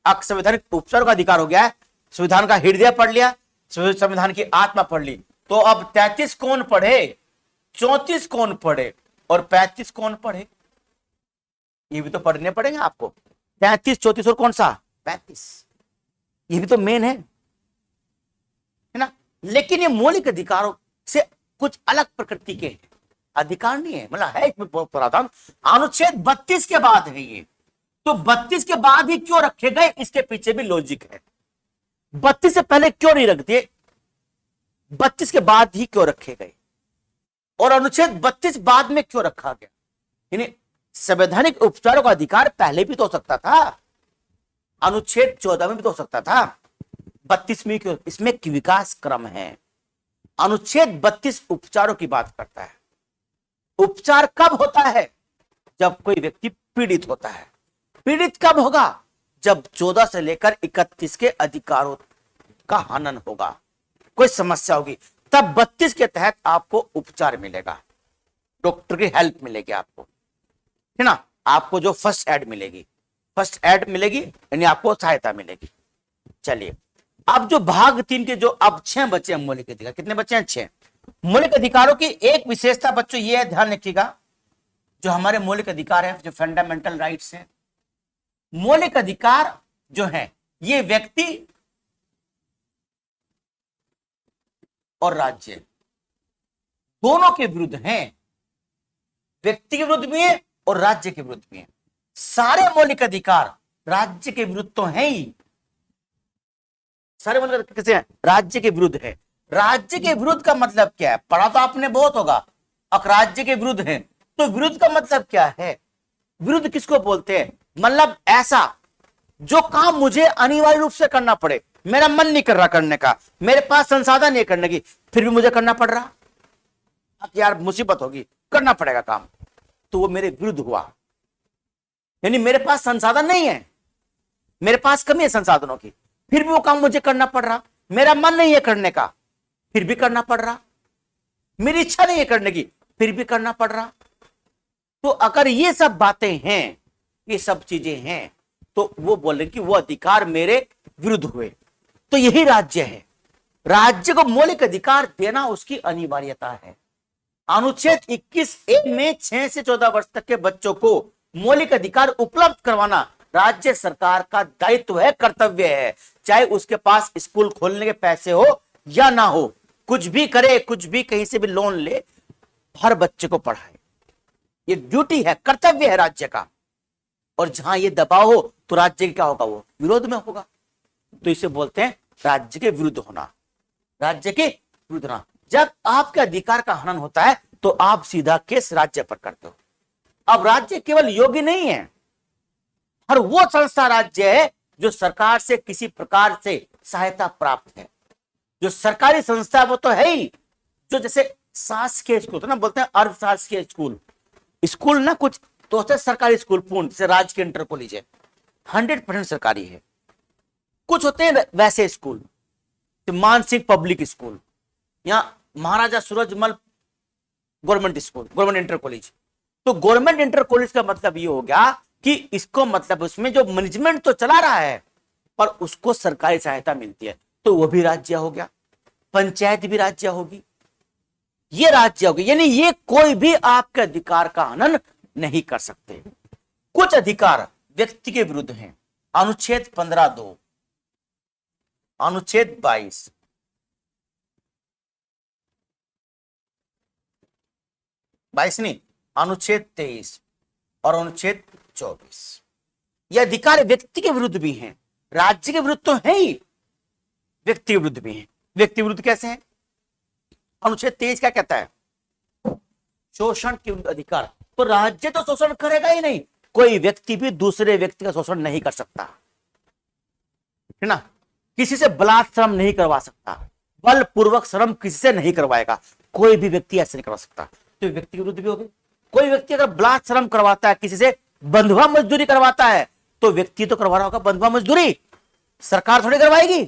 अब संवैधानिक उपचारों का अधिकार हो गया है, संविधान का हृदय पढ़ लिया, संविधान की आत्मा पढ़ ली, तो अब 33 कौन पढ़े, 34 कौन पढ़े और 35 कौन पढ़े? ये भी तो पढ़ने पड़ेंगे आपको। 33, 34 और कौन सा 35, ये भी तो मेन है ना। लेकिन ये मौलिक अधिकारों से कुछ अलग प्रकृति के अधिकार नहीं है, मतलब है इसमें प्रावधान अनुच्छेद 32 के बाद है ये। तो 32 के बाद ही क्यों रखे गए, इसके पीछे भी लॉजिक है। 32 से पहले क्यों नहीं रख दिए, 32 के बाद ही क्यों रखे गए, और अनुच्छेद 32 बाद में क्यों रखा गया? यानी संवैधानिक उपचारों का अधिकार पहले भी तो हो सकता था, अनुच्छेद 14 में भी तो हो सकता था, 32 में क्यों? इसमें विकास क्रम है। अनुच्छेद 32 उपचारों की बात करता है। उपचार कब होता है? जब कोई व्यक्ति पीड़ित होता है। पीड़ित कब होगा? जब 14 से लेकर 31 के अधिकारों का हनन होगा, कोई समस्या होगी, तब 32 के तहत आपको उपचार मिलेगा, डॉक्टर की हेल्प मिलेगी आपको। है ना, आपको जो फर्स्ट एड मिलेगी, फर्स्ट एड मिलेगी यानी आपको सहायता मिलेगी। चलिए अब जो भाग 3 के जो अब 6 बचे हैं मौलिक अधिकार, कितने बचे हैं? 6। मौलिक अधिकारों की एक विशेषता बच्चों ये है, ध्यान रखिएगा, जो हमारे मौलिक अधिकार है, जो फंडामेंटल राइट्स हैं, मौलिक अधिकार जो है ये व्यक्ति और राज्य दोनों के विरुद्ध हैं, व्यक्ति के विरुद्ध भी है और राज्य के विरुद्ध भी है। सारे मौलिक अधिकार राज्य के विरुद्ध तो है ही, सारे मौलिक अधिकार कैसे हैं? राज्य के विरुद्ध है। राज्य के विरुद्ध का मतलब क्या है? पढ़ा तो आपने बहुत होगा। अब राज्य के विरुद्ध है तो विरुद्ध का मतलब क्या है? विरुद्ध किसको बोलते हैं? मतलब ऐसा जो काम मुझे अनिवार्य रूप से करना पड़े, मेरा मन नहीं कर रहा करने का, मेरे पास संसाधन नहीं करने की, फिर भी मुझे करना पड़ रहा, अब यार मुसीबत होगी, करना पड़ेगा काम, तो वो मेरे विरुद्ध हुआ। यानी मेरे पास संसाधन नहीं है, मेरे पास कमी है संसाधनों की, फिर भी वो काम मुझे करना पड़ रहा, मेरा मन नहीं है करने का, फिर भी करना पड़ रहा, मेरी इच्छा नहीं है करने की, फिर भी करना पड़ रहा। तो अगर ये सब बातें हैं, ये सब चीजें हैं, तो वो बोले कि वो अधिकार मेरे विरुद्ध हुए। तो यही राज्य है। राज्य को मौलिक अधिकार देना उसकी अनिवार्यता है। अनुच्छेद 21(a) में 6 से 14 वर्ष तक के बच्चों को मौलिक अधिकार उपलब्ध करवाना राज्य सरकार का दायित्व है, कर्तव्य है। चाहे उसके पास स्कूल खोलने के पैसे हो या ना हो, कुछ भी करे, कुछ भी कहीं से भी लोन ले, हर बच्चे को पढ़ाए, ये ड्यूटी है, कर्तव्य है राज्य का। और जहां ये दबाव हो तो राज्य क्या होगा? वो विरोध में होगा। तो इसे बोलते हैं राज्य के विरुद्ध होना, राज्य के विरुद्ध होना। जब आपके अधिकार का हनन होता है तो आप सीधा केस राज्य पर करते हो। अब राज्य केवल योग्य नहीं है, हर वो संस्था राज्य है जो सरकार से किसी प्रकार से सहायता प्राप्त है। जो सरकारी संस्था है वो तो है ही, जो जैसे शासकीय स्कूल तो ना बोलते हैं अर्ध शासकीय स्कूल, स्कूल ना कुछ तो होते हैं सरकारी स्कूल पूर्ण, जैसे राजकीय इंटर कॉलेज है 100% सरकारी है, कुछ होते हैं वैसे स्कूल, तो मानसिक पब्लिक स्कूल या Maharaja Surajmal government school, government inter college. तो गवर्नमेंट इंटर कॉलेज का मतलब ये हो गया कि इसको मतलब उसमें जो मैनेजमेंट तो चला रहा है पर उसको सरकारी सहायता मिलती है, तो वो भी राज्य हो गया। पंचायत भी राज्य होगी, ये राज्य होगी। यानी ये कोई भी आपके अधिकार का हनन नहीं कर सकते। कुछ अधिकार व्यक्ति के विरुद्ध हैं, अनुच्छेद 15(2), अनुच्छेद 22, नहीं, अनुच्छेद 23 और अनुच्छेद 24। ये अधिकार व्यक्ति के विरुद्ध भी हैं, राज्य के विरुद्ध तो है ही, व्यक्ति के विरुद्ध भी हैं। व्यक्ति विरुद्ध कैसे हैं? अनुच्छेद 23 क्या कहता है? शोषण के विरुद्ध अधिकार। तो राज्य तो शोषण करेगा ही नहीं, कोई व्यक्ति भी दूसरे व्यक्ति का शोषण नहीं कर सकता, है ना। किसी से बलात्कार नहीं करवा सकता, बलपूर्वक श्रम किसी से नहीं करवाएगा, कोई भी व्यक्ति ऐसे नहीं करवा सकता, तो व्यक्ति के विरुद्ध भी होगी। कोई व्यक्ति अगर बलात्कार श्रम करवाता है, किसी से बंधुआ मजदूरी करवाता है, तो व्यक्ति तो करवा रहा होगा बंधुआ मजदूरी, सरकार थोड़ी करवाएगी।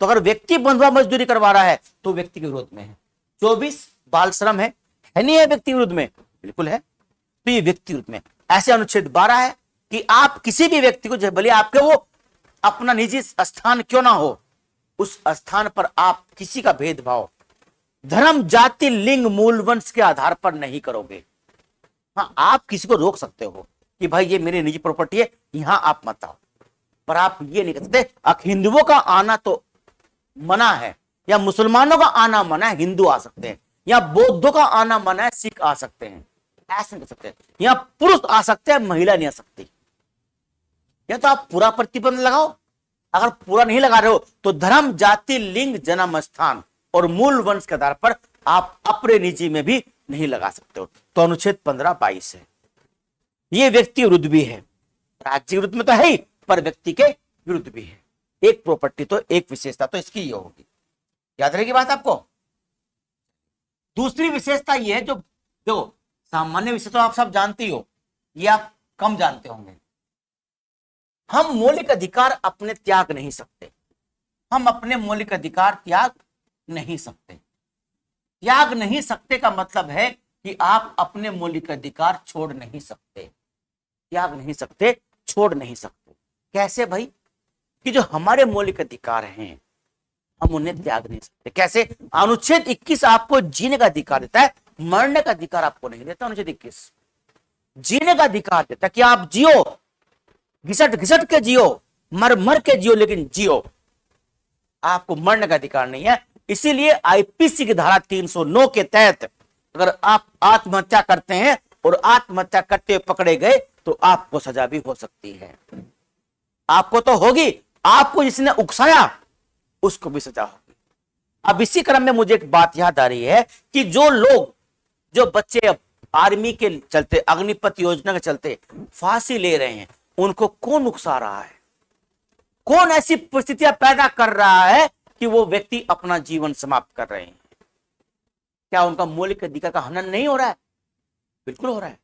तो अगर व्यक्ति बंधुआ मजदूरी करवा रहा है तो व्यक्ति के विरोध में है। 24 बाल श्रम है नहीं है व्यक्ति विरुद्ध में? बिल्कुल है, तो ये व्यक्ति विरुद्ध में। ऐसे अनुच्छेद 12 है कि आप किसी भी व्यक्ति को, भले आपके वो अपना निजी स्थान क्यों ना हो, उस स्थान पर आप किसी का भेदभाव धर्म, जाति, लिंग, मूल, वंश के आधार पर नहीं करोगे। हाँ, आप किसी को रोक सकते हो कि भाई ये मेरी निजी प्रॉपर्टी है, यहां आप मत आओ, पर आप ये नहीं कर सकते हिंदुओं का आना तो मना है, या मुसलमानों का आना मना है, हिंदू आ सकते हैं, या बौद्धों का आना मना है, सिख आ सकते हैं, ऐसे नहीं कर सकते। या पुरुष आ सकते हैं, महिला नहीं आ सकती। या तो आप पूरा प्रतिबंध लगाओ, अगर पूरा नहीं लगा रहे हो तो धर्म, जाति, लिंग, जन्म स्थान और मूल वंश के आधार पर आप अपने निजी में भी नहीं लगा सकते हो। तो अनुच्छेद 15-22 है, ये व्यक्ति विरुद्ध भी है, राज्य विरुद्ध में तो है ही, पर व्यक्ति के विरुद्ध भी है। एक प्रॉपर्टी तो, एक विशेषता तो इसकी ये होगी, याद रहेगी बात आपको। दूसरी विशेषता ये है, जो सामान्य विषय तो आप सब जानते ही हो, ये आप कम जानते होंगे। हम मौलिक अधिकार अपने त्याग नहीं सकते, हम अपने मौलिक अधिकार त्याग नहीं सकते। त्याग नहीं सकते का मतलब है कि आप अपने मौलिक अधिकार छोड़ नहीं सकते। त्याग नहीं सकते, छोड़ नहीं सकते। कैसे भाई? कि जो हमारे मौलिक अधिकार हैं हम उन्हें त्याग नहीं सकते। कैसे? अनुच्छेद 21 आपको जीने का अधिकार देता है, मरने का अधिकार आपको नहीं देता। अनुच्छेद 21 जीने का अधिकार देता है कि आप जियो, घिसट घिसट के जियो, मर मर के जियो, लेकिन जियो, आपको मरने का अधिकार नहीं है। इसीलिए आईपीसी की धारा 309 के तहत अगर आप आत्महत्या करते हैं और आत्महत्या करते हुए पकड़े गए तो आपको सजा भी हो सकती है। आपको तो होगी, आपको जिसने उकसाया उसको भी सजा होगी। अब इसी क्रम में मुझे एक बात याद आ रही है कि जो लोग, जो बच्चे आर्मी के चलते, अग्निपथ योजना के चलते फांसी ले रहे हैं, उनको कौन उकसा रहा है? कौन ऐसी परिस्थितियां पैदा कर रहा है कि वो व्यक्ति अपना जीवन समाप्त कर रहे हैं? क्या उनका मौलिक अधिकार का हनन नहीं हो रहा है? बिल्कुल हो रहा है।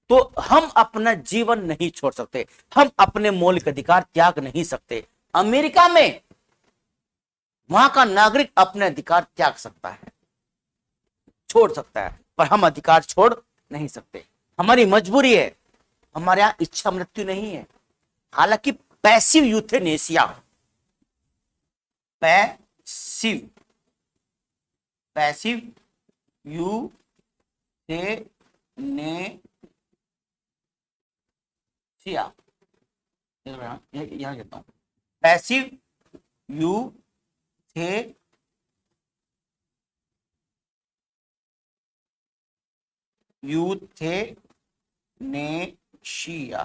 तो हम अपना जीवन नहीं छोड़ सकते, हम अपने मौलिक अधिकार त्याग नहीं सकते। अमेरिका में वहां का नागरिक अपने अधिकार त्याग सकता है, छोड़ सकता है, पर हम अधिकार छोड़ नहीं सकते। हमारी मजबूरी है, हमारे यहां इच्छा मृत्यु नहीं है। हालांकि passive euthanasia, passive passive euthanasia, यहां कहता हूं पैसिव यूथेनेशिया,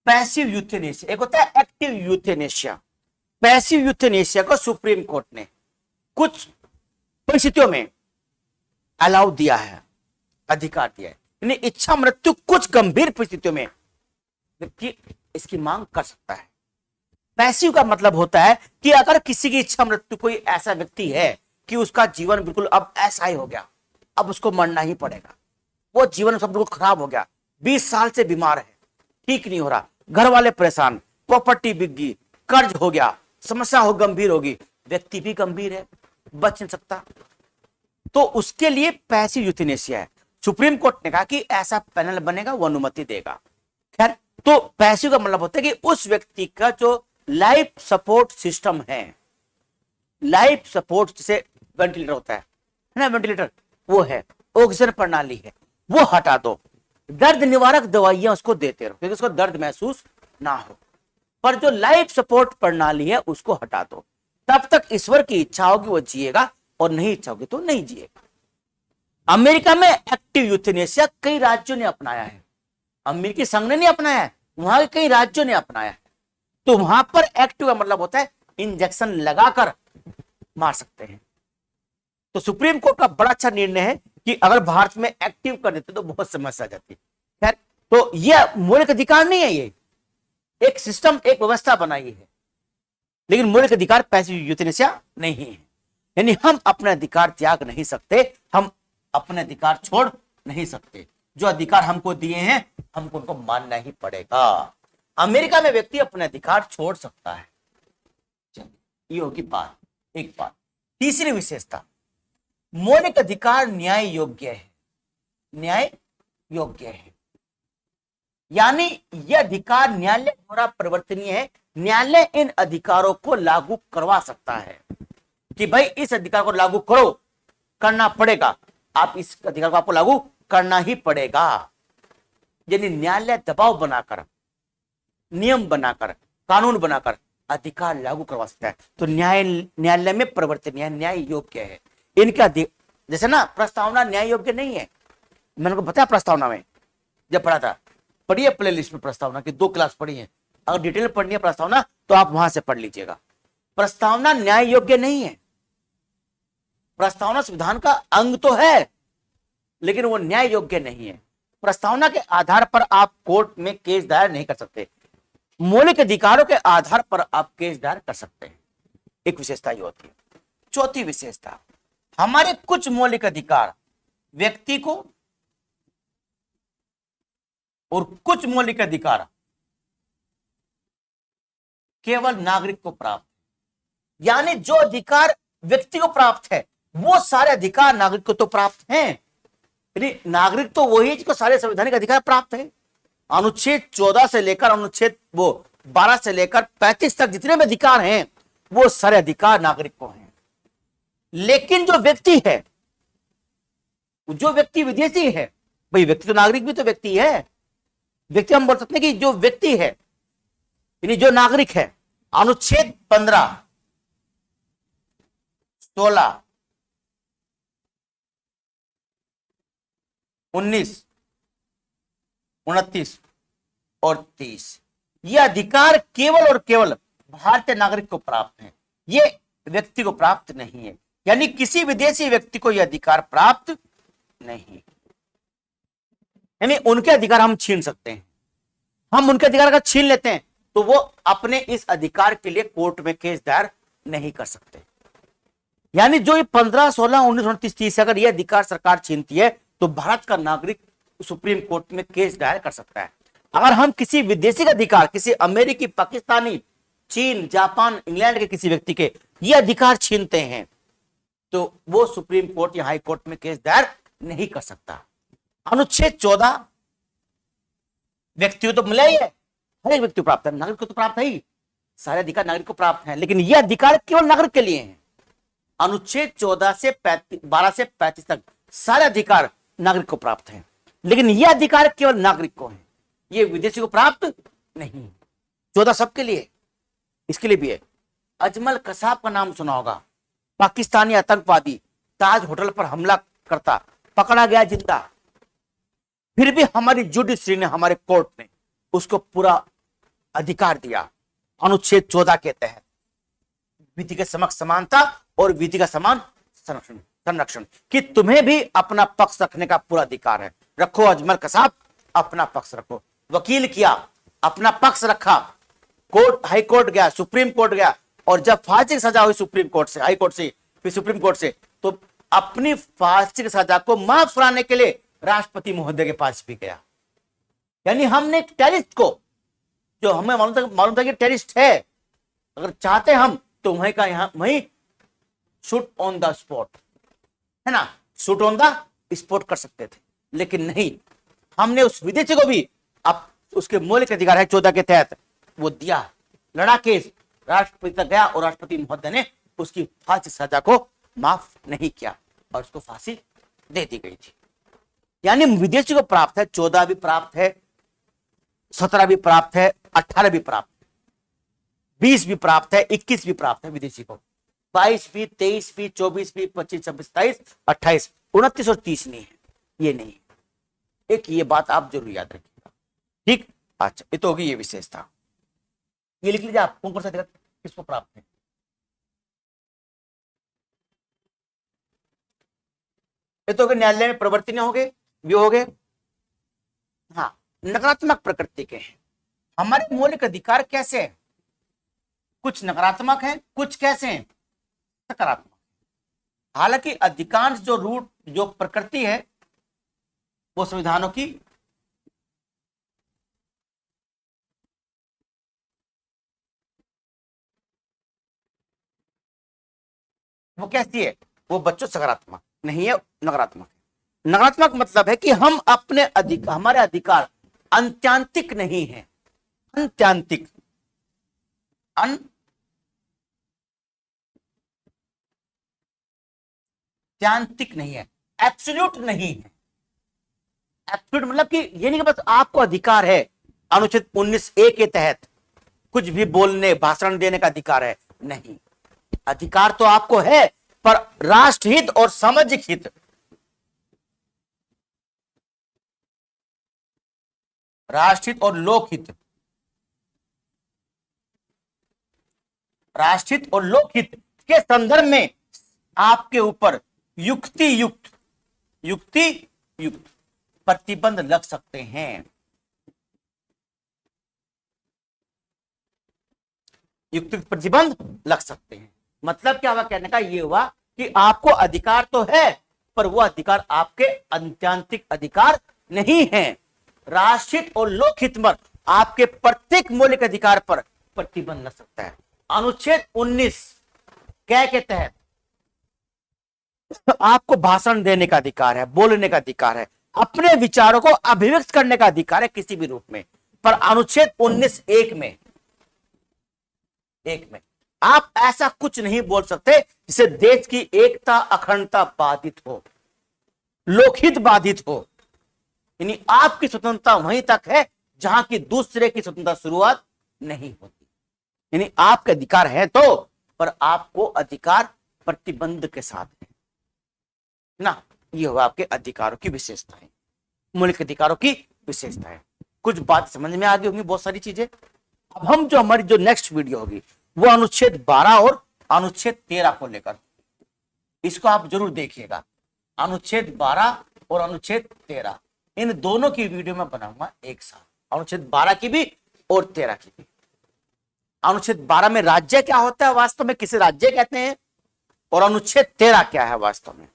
पैसिव यूथेनेशिया एक होता है एक्टिव यूथेनेशिया। पैसिव यूथेनेशिया को सुप्रीम कोर्ट ने कुछ परिस्थितियों में अलाउ दिया है, अधिकार दिया है। यानी इच्छा मृत्यु कुछ गंभीर परिस्थितियों में व्यक्ति इसकी मांग कर सकता है। पैसिव का मतलब होता है कि अगर किसी की इच्छा मृत्यु, कोई ऐसा व्यक्ति है कि उसका जीवन बिल्कुल अब ऐसा ही हो गया, अब उसको मरना ही पड़ेगा, वो जीवन सब बिल्कुल खराब हो गया, 20 साल से बीमार है, ठीक नहीं हो रहा, घर वाले परेशान, प्रॉपर्टी बिक गई, कर्ज हो गया, समस्या हो गंभीर होगी, व्यक्ति भी गंभीर है, बच नहीं सकता, तो उसके लिए पैसिव यूथेनेसिया है। सुप्रीम कोर्ट ने कहा कि ऐसा पैनल बनेगा, वो अनुमति देगा। खैर, तो पैसिव का मतलब होता है कि उस व्यक्ति का जो लाइफ सपोर्ट सिस्टम है, लाइफ सपोर्ट जैसे वेंटिलेटर होता है ना, वेंटिलेटर वो है, ऑक्सीजन प्रणाली है, वो हटा दो, दर्द निवारक दवाइयां उसको देते रहो क्योंकि उसको दर्द महसूस ना हो, पर जो लाइफ सपोर्ट प्रणाली है उसको हटा दो। तब तक ईश्वर की इच्छा होगी वो जिएगा और नहीं इच्छा होगी तो नहीं जिएगा। अमेरिका में एक्टिव यूथेनेसिया कई राज्यों ने अपनाया है, अमेरिकी संघ ने नहीं अपनाया है, वहां के कई राज्यों ने अपनाया है। तो वहां पर एक्टिव का मतलब होता है इंजेक्शन लगाकर मार सकते हैं। तो सुप्रीम कोर्ट का बड़ा अच्छा निर्णय है कि अगर भारत में एक्टिव कर देते तो बहुत समस्या आ जाती है। खैर, तो यह मौलिक अधिकार नहीं है, ये एक सिस्टम, एक व्यवस्था बनाई है, लेकिन मौलिक अधिकार पैसिव यूथेनेसिया नहीं है। यानी हम अपने अधिकार त्याग नहीं सकते, हम अपने अधिकार छोड़ नहीं सकते। जो अधिकार हमको दिए हैं हमको उनको मानना ही पड़ेगा। अमेरिका में व्यक्ति अपने अधिकार छोड़ सकता है। ये होगी बात, एक बात। तीसरी विशेषता, मौलिक अधिकार न्याय योग्य है, न्याय योग्य है, यानी यह अधिकार न्यायालय द्वारा परिवर्तनीय है। न्यायालय इन अधिकारों को लागू करवा सकता है कि भाई इस अधिकार को लागू करो, करना पड़ेगा, आप इस अधिकार को आपको लागू करना ही पड़ेगा। यानी न्यायालय दबाव बनाकर, नियम बनाकर, कानून बनाकर अधिकार लागू करवा सकता है। तो न्यायालय में परिवर्तनीय है, न्याय योग्य है। इनका जैसे ना प्रस्तावना न्याय योग्य नहीं है, मैंने को बताया प्रस्तावना में जब पढ़ा था, पढ़िए प्ले लिस्ट में प्रस्तावना की 2 क्लास पढ़ी है। अगर डिटेल में पढ़नी है प्रस्तावना तो आप वहां से पढ़ लीजिएगा। प्रस्तावना न्याय योग्य नहीं है। प्रस्तावना संविधान का अंग तो है लेकिन वो न्याय योग्य नहीं है। प्रस्तावना के आधार पर आप कोर्ट में केस दायर नहीं कर सकते, मौलिक अधिकारों के आधार पर आप केस दायर कर सकते हैं। एक विशेषता ये होती है। चौथी विशेषता, हमारे कुछ मौलिक अधिकार व्यक्ति को और कुछ मौलिक अधिकार केवल नागरिक को प्राप्त है। यानी जो अधिकार व्यक्ति को प्राप्त है वो सारे अधिकार नागरिक को तो प्राप्त हैं, यानी नागरिक तो वही है जिसको सारे संवैधानिक अधिकार प्राप्त है। अनुच्छेद 14 से लेकर अनुच्छेद वो 12 से लेकर 35 तक जितने भी अधिकार हैं वो सारे अधिकार नागरिक को हैं। लेकिन जो व्यक्ति है, जो व्यक्ति विदेशी है, भाई व्यक्ति तो नागरिक भी तो व्यक्ति है। व्यक्ति हम बोल सकते हैं कि जो व्यक्ति है यानी जो नागरिक है, अनुच्छेद 15, 16, 19, 29 और 30 ये अधिकार केवल और केवल भारतीय नागरिक को प्राप्त है, ये व्यक्ति को प्राप्त नहीं है। यानी किसी विदेशी व्यक्ति को यह अधिकार प्राप्त नहीं, यानी उनके अधिकार हम छीन सकते हैं। हम उनके अधिकार का छीन लेते हैं तो वो अपने इस अधिकार के लिए कोर्ट में केस दायर नहीं कर सकते। यानी जो ये 15, 16, 19, 29, 30 अगर ये अधिकार सरकार छीनती है तो भारत का नागरिक सुप्रीम कोर्ट में केस दायर कर सकता है। अगर हम किसी विदेशी का अधिकार, किसी अमेरिकी, पाकिस्तानी, चीन, जापान, इंग्लैंड के किसी व्यक्ति के ये अधिकार छीनते हैं तो वो सुप्रीम कोर्ट या हाई कोर्ट में केस दायर नहीं कर सकता। अनुच्छेद 14 व्यक्ति को तो मिला ही है, हर एक व्यक्ति को प्राप्त है, नागरिक को तो प्राप्त है ही, सारे अधिकार नागरिक को प्राप्त हैं, लेकिन ये अधिकार केवल नागरिक के लिए हैं। अनुच्छेद 14 से 12 से 35 तक सारे अधिकार नागरिक को प्राप्त हैं, लेकिन ये अधिकार केवल नागरिक को है, ये विदेशी को प्राप्त नहीं। 14 सबके लिए, इसके लिए भी है। अजमल कसाब का नाम सुना होगा, पाकिस्तानी आतंकवादी ताज होटल पर हमला करता, पकड़ा गया जिंदा, फिर भी हमारी जुडिशरी ने, हमारे कोर्ट ने उसको पूरा अधिकार दिया अनुच्छेद 14 के तहत, विधि के समक्ष समानता और विधि का समान संरक्षण कि तुम्हें भी अपना पक्ष रखने का पूरा अधिकार है। रखो अजमल कसाब, अपना पक्ष रखो। वकील किया, अपना पक्ष रखा, कोर्ट, हाई कोर्ट गया, सुप्रीम कोर्ट गया, और जब फांसी की सजा हुई सुप्रीम कोर्ट से, हाई कोर्ट से, फिर सुप्रीम कोर्ट से, तो अपनी फांसी की सजा को माफ कराने के लिए राष्ट्रपति महोदय के पास भी गया। यानी हमने टेररिस्ट को, जो हमें मालूम था कि टेररिस्ट है, अगर चाहते हम तो वहीं का यहां वहीं शूट ऑन द स्पॉट, है ना, शूट ऑन द स्पॉट कर सकते थे, लेकिन नहीं, हमने उस विदेशी को भी अब उसके मौलिक अधिकार है 14 के तहत वो दिया, लड़ा केस, राष्ट्रपति तक गया और राष्ट्रपति महोदय ने उसकी फांसी सजा को माफ नहीं किया और उसको फांसी दे दी गई थी। यानी विदेशी को प्राप्त है, 14 भी प्राप्त है, 17 भी प्राप्त है, 18 भी प्राप्त है, 20 भी प्राप्त है, 21 भी प्राप्त है विदेशी को, 22 भी, 23 भी, 24 भी, 25, 26, 27, 28, 29 और 30 नहीं है, ये नहीं है। एक ये बात आप जरूर याद रखिएगा, ठीक। अच्छा, ये तो होगी ये विशेषता, ये लिख लीजिए आप, कौन कौन सा अधिकार किसको प्राप्त है। ये तो न्यायालय में प्रवर्तनीय हो गए, भी हो गए। हाँ, नकारात्मक प्रकृति के हैं। हमारे मौलिक अधिकार कैसे हैं? कुछ नकारात्मक हैं, कुछ कैसे हैं, सकारात्मक। हालांकि अधिकांश जो रूट, जो प्रकृति है वो संविधानों की वो कैसी है, वो बच्चों सकारात्मक नहीं है, नकारात्मक है। नकारात्मक मतलब है कि हम अपने अधिकार, हमारे अधिकार अंत्यांतिक नहीं है, अंत्यांतिक, अंत्यांतिक नहीं है, एब्सोल्यूट नहीं है। एब्सोल्यूट मतलब कि ये नहीं कि बस आपको अधिकार है अनुच्छेद 19A के तहत कुछ भी बोलने, भाषण देने का अधिकार है, नहीं, अधिकार तो आपको है, पर राष्ट्रहित और सामाजिक हित, राष्ट्रहित और लोकहित, राष्ट्रहित और लोकहित के संदर्भ में आपके ऊपर युक्ति युक्त प्रतिबंध लग सकते हैं। युक्ति प्रतिबंध लग सकते हैं मतलब क्या हुआ, कहने का ये हुआ कि आपको अधिकार तो है, पर वो अधिकार आपके अंत्यांतिक अधिकार नहीं है। राष्ट्रहित और लोकहित पर आपके प्रत्येक मौलिक अधिकार पर प्रतिबंध लग सकता है। अनुच्छेद 19 क्या के तहत, आपको भाषण देने का अधिकार है, बोलने का अधिकार है, अपने विचारों को अभिव्यक्त करने का अधिकार है किसी भी रूप में। पर अनुच्छेद 19 एक में आप ऐसा कुछ नहीं बोल सकते जिससे देश की एकता अखंडता बाधित हो, लोकहित बाधित हो। यानी आपकी स्वतंत्रता वहीं तक है जहां की दूसरे की स्वतंत्रता शुरुआत नहीं होती। यानी आपके अधिकार है तो, पर आपको अधिकार प्रतिबंध के साथ है ना। ये होगा आपके अधिकारों की विशेषताएं, मौलिक अधिकारों की विशेषताएं। कुछ बात समझ में आ गई होंगी, बहुत सारी चीजें। अब हम जो हमारी जो नेक्स्ट वीडियो होगी वो अनुच्छेद 12 और अनुच्छेद 13 को लेकर, इसको आप जरूर देखिएगा। अनुच्छेद 12 और अनुच्छेद 13 इन दोनों की वीडियो में बनाऊंगा एक साथ, अनुच्छेद 12 की भी और 13 की भी। अनुच्छेद 12 में राज्य क्या होता है वास्तव में, किसे राज्य कहते हैं, और अनुच्छेद 13 क्या है वास्तव में,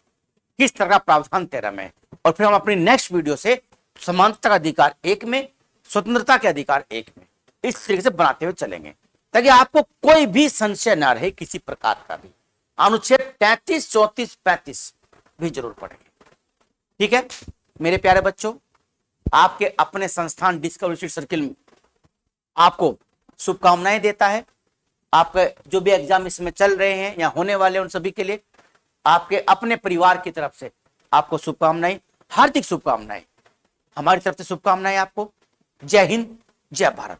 किस तरह का प्रावधान 13 में। और फिर हम अपनी नेक्स्ट वीडियो से समानता का अधिकार 1 में, स्वतंत्रता के अधिकार 1 में, इस तरीके से बनाते हुए चलेंगे ताकि आपको कोई भी संशय ना रहे किसी प्रकार का भी। अनुच्छेद 33, 34, 35 भी जरूर पढ़ेंगे। ठीक है मेरे प्यारे बच्चों, आपके अपने संस्थान डिस्कवरी सर्किल में आपको शुभकामनाएं देता है। आपके जो भी एग्जाम इसमें चल रहे हैं या होने वाले उन सभी के लिए आपके अपने परिवार की तरफ से आपको शुभकामनाएं, हार्दिक शुभकामनाएं, हमारी तरफ से शुभकामनाएं आपको। जय हिंद, जय भारत।